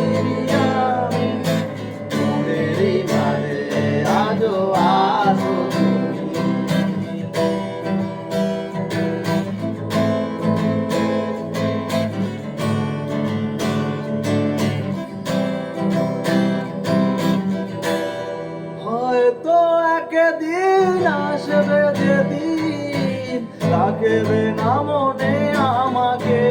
ভুলিনি আমি, মনেরই মাঝে আজো আছো তুমি। হয়তো একদিন আসবে যেদিন রাখবে না মনে আমাকে,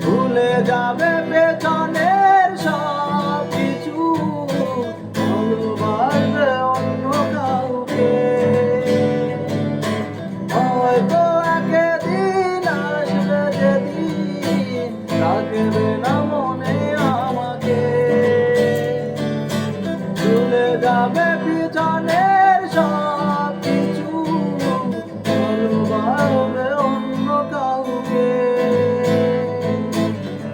ভুলে যাবে পেছনের সব কিছু, ভালোবাসবে অন্য কাউকে। হয়তো একদিন আসবে যেদিন রাখবে না মনে আমাকে, ভুলে যাবে পিছনের সব কিছু, ভালোবাসবে অন্য কাউকে।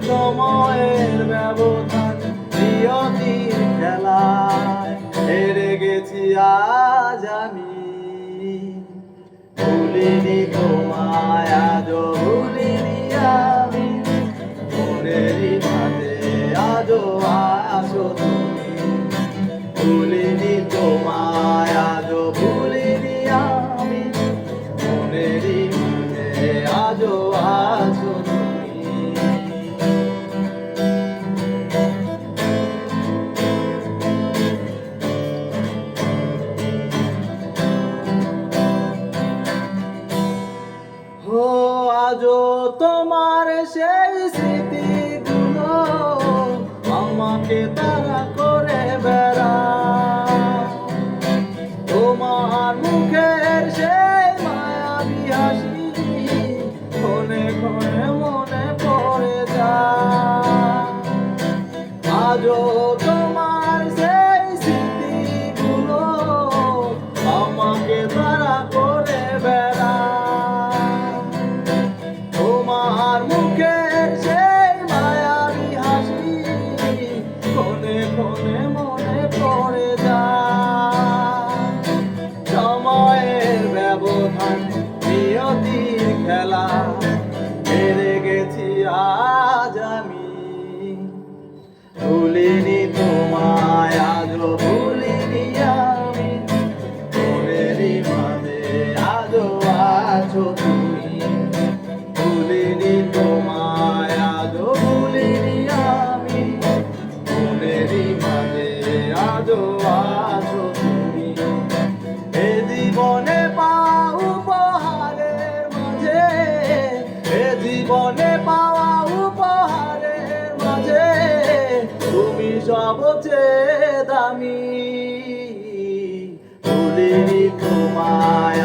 সময়ের ব্যবধান নিয়তির খেলায় হেরে গেছি আজ আমি, ভুলিনি তোমায় আজও ভুলিনি আমি, মনেরই মাঝে আজও আছো তুমি। ভুলিনি তোমায় আজও ভুলিনি আমি, মনেরই মাঝে আজও আছো তুমি। ও আজও তোমার সেই স্মৃতিগুলো আমাকে তাড়া করে বেড়ায়, তোমার মুখের সেই মায়াবী হাসি ক্ষণে ক্ষণে মনে পড়ে যায়। আজও তোমার সেই স্মৃতিগুলো আমাকে তাড়া করে বেড়ায়, তোমার মুখের সেই মায়াবী হাসি ক্ষণে ক্ষণে মনে পড়ে যায়। সময়ের ব্যবধান নিয়তির খেলা হেরে গেছি আজ আমি, ভুলিনি তোমায় আজও ভুলিনি আমি, মনেরই মাঝে আজও আছো তুমি। ভুলিনি তোমায় আজও ভুলিনি আমি, মনেরই মাঝে আজও আছো তুমি। এ জীবনে পাওয়া উপহারের মাঝে, এ জীবনে পাওয়া উপহারের মাঝে তুমি সবচেয়ে দামি। ভুলিনি তোমায়